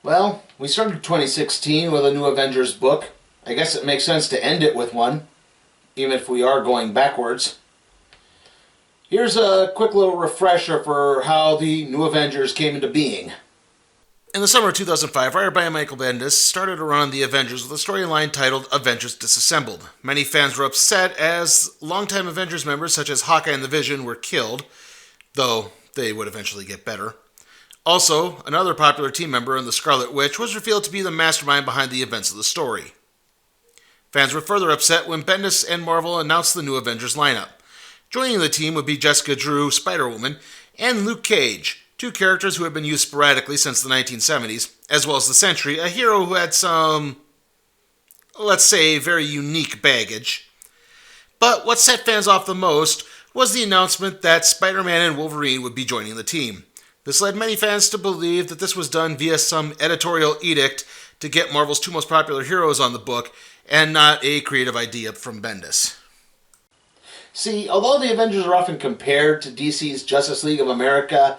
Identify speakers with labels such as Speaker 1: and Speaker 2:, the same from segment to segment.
Speaker 1: Well, we started 2016 with a new Avengers book. I guess it makes sense to end it with one, even if we are going backwards. Here's a quick little refresher for how the new Avengers came into being. In the summer of 2005, writer by Michael Bendis started a run on the Avengers with a storyline titled Avengers Disassembled. Many fans were upset as longtime Avengers members such as Hawkeye and the Vision were killed, though they would eventually get better. Also, another popular team member in the Scarlet Witch was revealed to be the mastermind behind the events of the story. Fans were further upset when Bendis and Marvel announced the new Avengers lineup. Joining the team would be Jessica Drew, Spider-Woman, and Luke Cage, two characters who had been used sporadically since the 1970s, as well as the Sentry, a hero who had some, let's say, very unique baggage. But what set fans off the most was the announcement that Spider-Man and Wolverine would be joining the team. This led many fans to believe that this was done via some editorial edict to get Marvel's two most popular heroes on the book, and not a creative idea from Bendis. See, although the Avengers are often compared to DC's Justice League of America,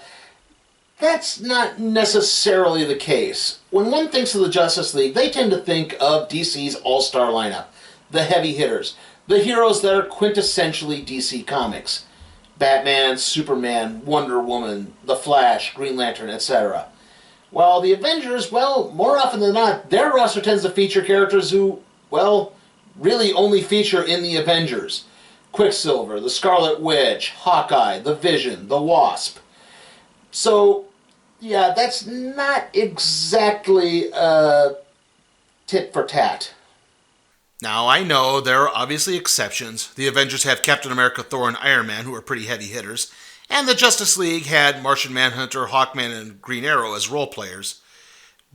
Speaker 1: that's not necessarily the case. When one thinks of the Justice League, they tend to think of DC's all-star lineup, the heavy hitters, the heroes that are quintessentially DC Comics. Batman, Superman, Wonder Woman, The Flash, Green Lantern, etc. While the Avengers, well, more often than not, their roster tends to feature characters who, well, really only feature in the Avengers. Quicksilver, the Scarlet Witch, Hawkeye, the Vision, the Wasp. So, yeah, that's not exactly tit for tat. Now, I know there are obviously exceptions. The Avengers have Captain America, Thor, and Iron Man, who are pretty heavy hitters. And the Justice League had Martian Manhunter, Hawkman, and Green Arrow as role players.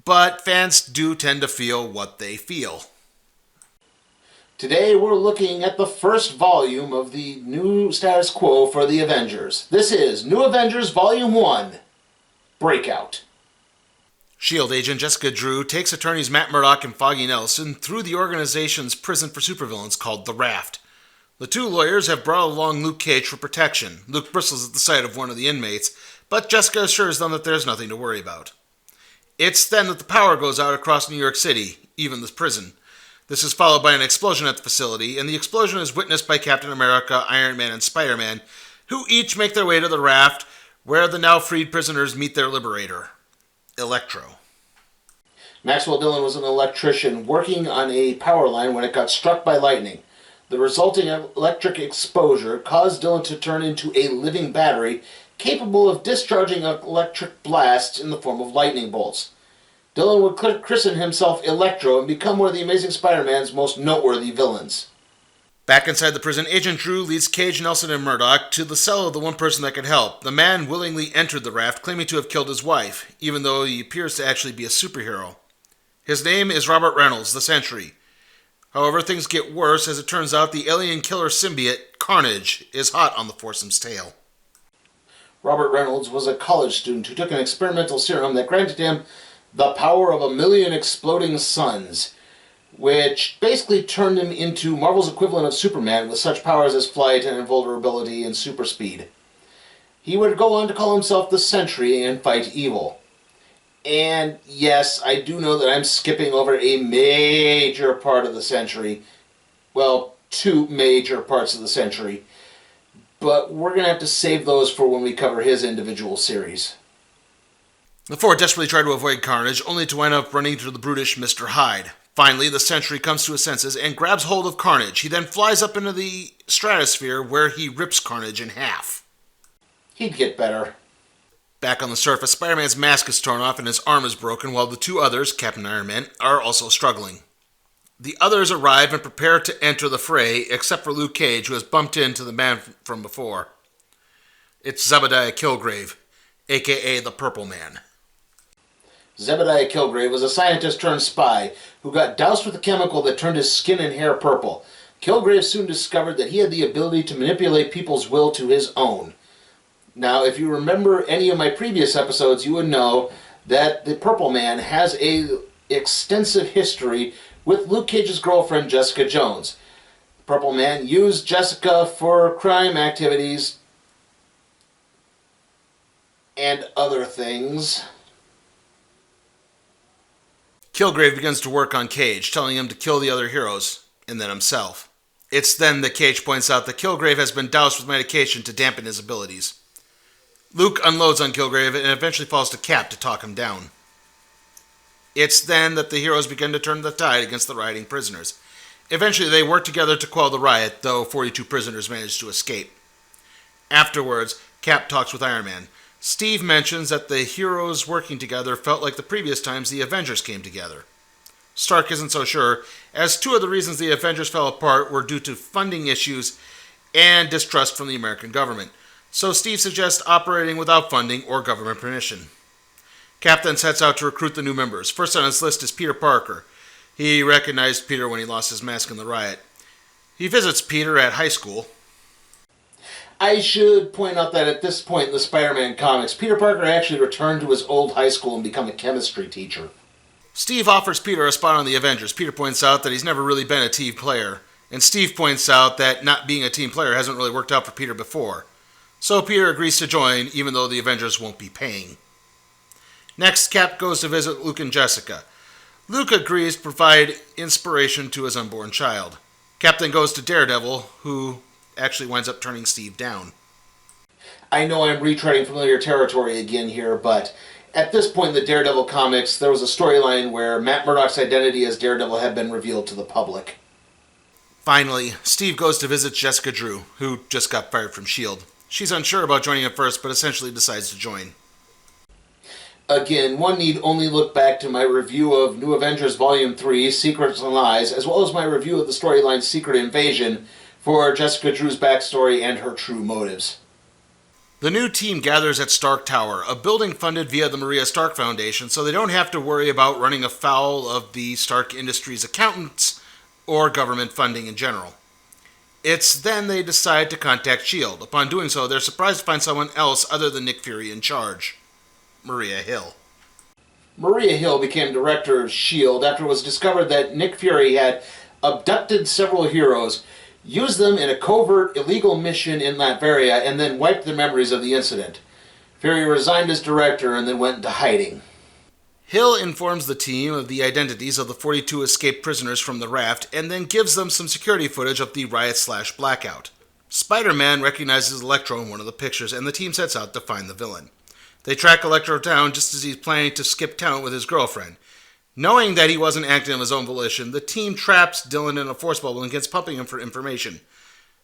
Speaker 1: But fans do tend to feel what they feel. Today we're looking at the first volume of the new status quo for the Avengers. This is New Avengers Volume 1, Breakout. S.H.I.E.L.D. agent Jessica Drew takes attorneys Matt Murdock and Foggy Nelson through the organization's prison for supervillains called The Raft. The two lawyers have brought along Luke Cage for protection. Luke bristles at the sight of one of the inmates, but Jessica assures them that there's nothing to worry about. It's then that the power goes out across New York City, even the prison. This is followed by an explosion at the facility, and the explosion is witnessed by Captain America, Iron Man, and Spider-Man, who each make their way to the raft, where the now freed prisoners meet their liberator, Electro. Maxwell Dillon was an electrician working on a power line when it got struck by lightning. The resulting electric exposure caused Dillon to turn into a living battery capable of discharging electric blasts in the form of lightning bolts. Dillon would christen himself Electro and become one of the Amazing Spider-Man's most noteworthy villains. Back inside the prison, Agent Drew leads Cage, Nelson, and Murdock to the cell of the one person that could help. The man willingly entered the raft, claiming to have killed his wife, even though he appears to actually be a superhero. His name is Robert Reynolds, the Sentry. However, things get worse as it turns out the alien killer symbiote, Carnage, is hot on the foursome's tail. Robert Reynolds was a college student who took an experimental serum that granted him the power of 1,000,000 exploding suns, which basically turned him into Marvel's equivalent of Superman with such powers as flight and invulnerability and super speed. He would go on to call himself the Sentry and fight evil. And yes, I do know that I'm skipping over a major part of the Sentry. Well, two major parts of the Sentry. But we're going to have to save those for when we cover his individual series. The four desperately try to avoid Carnage, only to wind up running into the brutish Mr. Hyde. Finally, the Sentry comes to his senses and grabs hold of Carnage. He then flies up into the stratosphere where he rips Carnage in half. He'd get better. Back on the surface, Spider-Man's mask is torn off and his arm is broken, while the two others, Captain Iron Man, are also struggling. The others arrive and prepare to enter the fray, except for Luke Cage, who has bumped into the man from before. It's Zebediah Killgrave, a.k.a. the Purple Man. Zebediah Killgrave was a scientist turned spy who got doused with a chemical that turned his skin and hair purple. Killgrave soon discovered that he had the ability to manipulate people's will to his own. Now, if you remember any of my previous episodes, you would know that the Purple Man has an extensive history with Luke Cage's girlfriend, Jessica Jones. The Purple Man used Jessica for crime activities and other things. Kilgrave begins to work on Cage, telling him to kill the other heroes, and then himself. It's then that Cage points out that Kilgrave has been doused with medication to dampen his abilities. Luke unloads on Kilgrave and eventually falls to Cap to talk him down. It's then that the heroes begin to turn the tide against the rioting prisoners. Eventually they work together to quell the riot, though 42 prisoners manage to escape. Afterwards, Cap talks with Iron Man. Steve mentions that the heroes working together felt like the previous times the Avengers came together. Stark isn't so sure, as two of the reasons the Avengers fell apart were due to funding issues and distrust from the American government. So Steve suggests operating without funding or government permission. Cap then sets out to recruit the new members. First on his list is Peter Parker. He recognized Peter when he lost his mask in the riot. He visits Peter at high school. I should point out that at this point in the Spider-Man comics, Peter Parker actually returned to his old high school and become a chemistry teacher. Steve offers Peter a spot on the Avengers. Peter points out that he's never really been a team player. And Steve points out that not being a team player hasn't really worked out for Peter before. So Peter agrees to join, even though the Avengers won't be paying. Next, Cap goes to visit Luke and Jessica. Luke agrees to provide inspiration to his unborn child. Cap then goes to Daredevil, who actually winds up turning Steve down. I know I'm retreading familiar territory again here, but at this point in the Daredevil comics, there was a storyline where Matt Murdock's identity as Daredevil had been revealed to the public. Finally, Steve goes to visit Jessica Drew, who just got fired from S.H.I.E.L.D. She's unsure about joining at first, but essentially decides to join. Again, one need only look back to my review of New Avengers Volume 3, Secrets and Lies, as well as my review of the storyline Secret Invasion for Jessica Drew's backstory and her true motives. The new team gathers at Stark Tower, a building funded via the Maria Stark Foundation, so they don't have to worry about running afoul of the Stark Industries accountants or government funding in general. It's then they decide to contact S.H.I.E.L.D. Upon doing so, they're surprised to find someone else other than Nick Fury in charge. Maria Hill. Maria Hill became director of S.H.I.E.L.D. after it was discovered that Nick Fury had abducted several heroes, used them in a covert illegal mission in Latveria, and then wiped their memories of the incident. Fury resigned as director and then went into hiding. Hill informs the team of the identities of the 42 escaped prisoners from the raft and then gives them some security footage of the riot/blackout. Spider-Man recognizes Electro in one of the pictures and the team sets out to find the villain. They track Electro down just as he's planning to skip town with his girlfriend. Knowing that he wasn't acting of his own volition, the team traps Dylan in a force bubble and gets pumping him for information.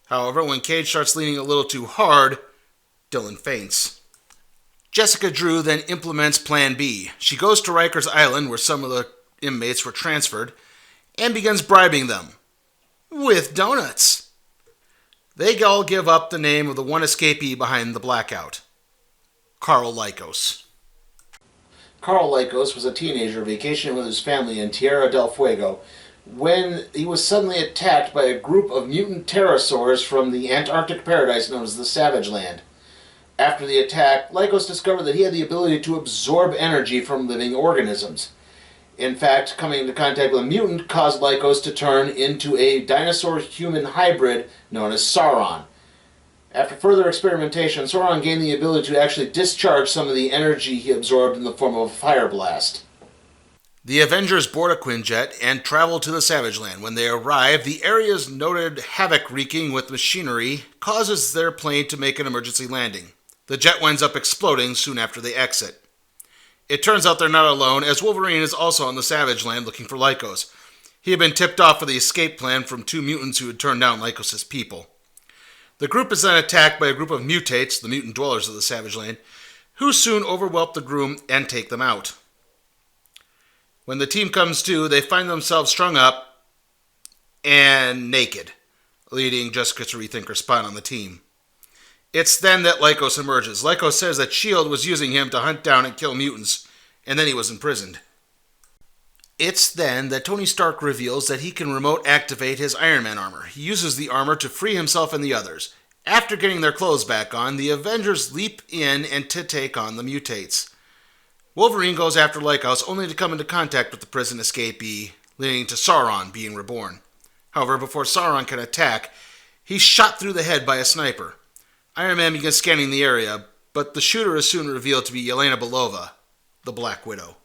Speaker 1: However, when Cage starts leaning a little too hard, Dylan faints. Jessica Drew then implements Plan B. She goes to Rikers Island, where some of the inmates were transferred, and begins bribing them. With donuts. They all give up the name of the one escapee behind the blackout. Carl Lycos. Carl Lycos was a teenager vacationing with his family in Tierra del Fuego when he was suddenly attacked by a group of mutant pterosaurs from the Antarctic paradise known as the Savage Land. After the attack, Lycos discovered that he had the ability to absorb energy from living organisms. In fact, coming into contact with a mutant caused Lycos to turn into a dinosaur-human hybrid known as Sauron. After further experimentation, Sauron gained the ability to actually discharge some of the energy he absorbed in the form of a fire blast. The Avengers board a Quinjet and travel to the Savage Land. When they arrive, the area's noted havoc wreaking with machinery causes their plane to make an emergency landing. The jet winds up exploding soon after they exit. It turns out they're not alone, as Wolverine is also on the Savage Land looking for Lycos. He had been tipped off for the escape plan from two mutants who had turned down Lycos' people. The group is then attacked by a group of mutates, the mutant dwellers of the Savage Land, who soon overwhelm the group and take them out. When the team comes to, they find themselves strung up and naked, leading Jessica to rethink her spot on the team. It's then that Lycos emerges. Lycos says that S.H.I.E.L.D. was using him to hunt down and kill mutants, and then he was imprisoned. It's then that Tony Stark reveals that he can remote activate his Iron Man armor. He uses the armor to free himself and the others. After getting their clothes back on, the Avengers leap in and to take on the mutates. Wolverine goes after Lycos only to come into contact with the prison escapee, leading to Sauron being reborn. However, before Sauron can attack, he's shot through the head by a sniper. Iron Man begins scanning the area, but the shooter is soon revealed to be Yelena Belova, the Black Widow.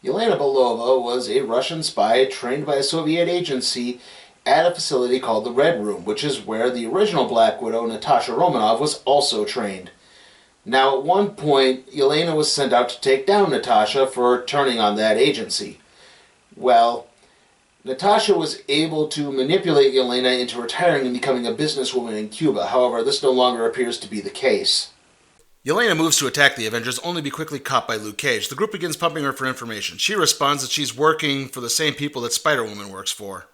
Speaker 1: Yelena Belova was a Russian spy trained by a Soviet agency at a facility called the Red Room, which is where the original Black Widow, Natasha Romanoff, was also trained. Now, at one point, Yelena was sent out to take down Natasha for turning on that agency. Well, Natasha was able to manipulate Yelena into retiring and becoming a businesswoman in Cuba. However, this no longer appears to be the case. Yelena moves to attack the Avengers, only to be quickly caught by Luke Cage. The group begins pumping her for information. She responds that she's working for the same people that Spider-Woman works for.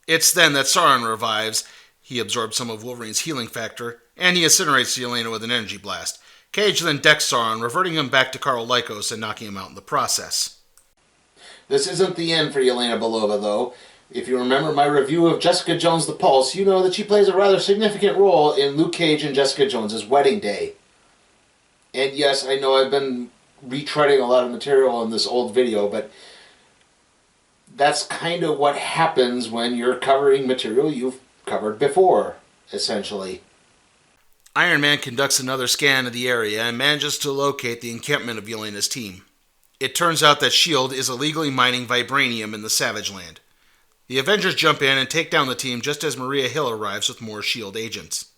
Speaker 1: It's then that Sauron revives. He absorbs some of Wolverine's healing factor, and he incinerates Yelena with an energy blast. Cage then decks Sauron, reverting him back to Karl Lykos and knocking him out in the process. This isn't the end for Yelena Belova, though. If you remember my review of Jessica Jones' The Pulse, you know that she plays a rather significant role in Luke Cage and Jessica Jones' wedding day. And yes, I know I've been retreading a lot of material in this old video, but that's kind of what happens when you're covering material you've covered before, essentially. Iron Man conducts another scan of the area and manages to locate the encampment of Yelena's team. It turns out that S.H.I.E.L.D. is illegally mining vibranium in the Savage Land. The Avengers jump in and take down the team just as Maria Hill arrives with more S.H.I.E.L.D. agents.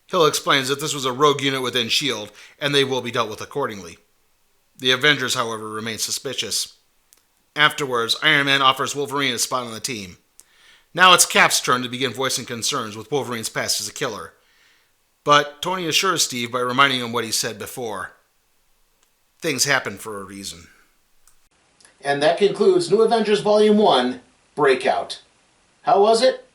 Speaker 1: Hill explains that this was a rogue unit within S.H.I.E.L.D., and they will be dealt with accordingly. The Avengers, however, remain suspicious. Afterwards, Iron Man offers Wolverine a spot on the team. Now it's Cap's turn to begin voicing concerns with Wolverine's past as a killer. But Tony assures Steve by reminding him what he said before. Things happen for a reason. And that concludes New Avengers Volume 1, Breakout. How was it?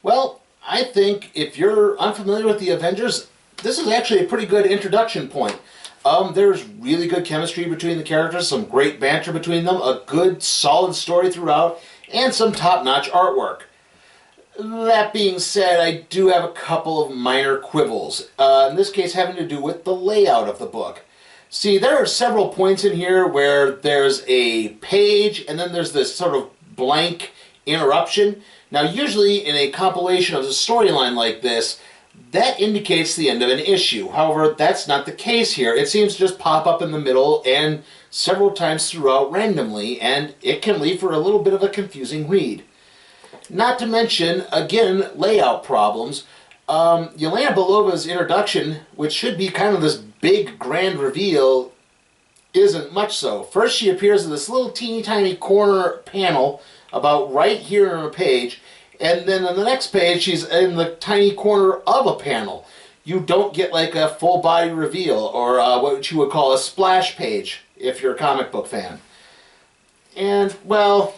Speaker 1: Well, I think if you're unfamiliar with the Avengers, this is actually a pretty good introduction point. There's really good chemistry between the characters, some great banter between them, a good, solid story throughout, and some top-notch artwork. That being said, I do have a couple of minor quibbles, in this case having to do with the layout of the book. See, there are several points in here where there's a page and then there's this sort of blank interruption. Now, usually in a compilation of a storyline like this, that indicates the end of an issue. However, that's not the case here. It seems to just pop up in the middle and several times throughout randomly, and it can leave for a little bit of a confusing read. Not to mention, again, layout problems. Yelena Belova's introduction, which should be kind of this big, grand reveal, isn't much so. First, she appears in this little teeny tiny corner panel about right here on a page, and then on the next page, she's in the tiny corner of a panel. You don't get like a full body reveal, or what you would call a splash page, if you're a comic book fan. And, well,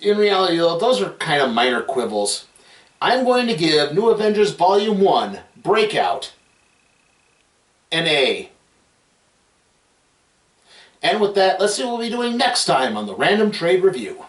Speaker 1: in reality, though, those are kind of minor quibbles. I'm going to give New Avengers Volume 1, Breakout, an A. And with that, let's see what we'll be doing next time on the Random Trade Review.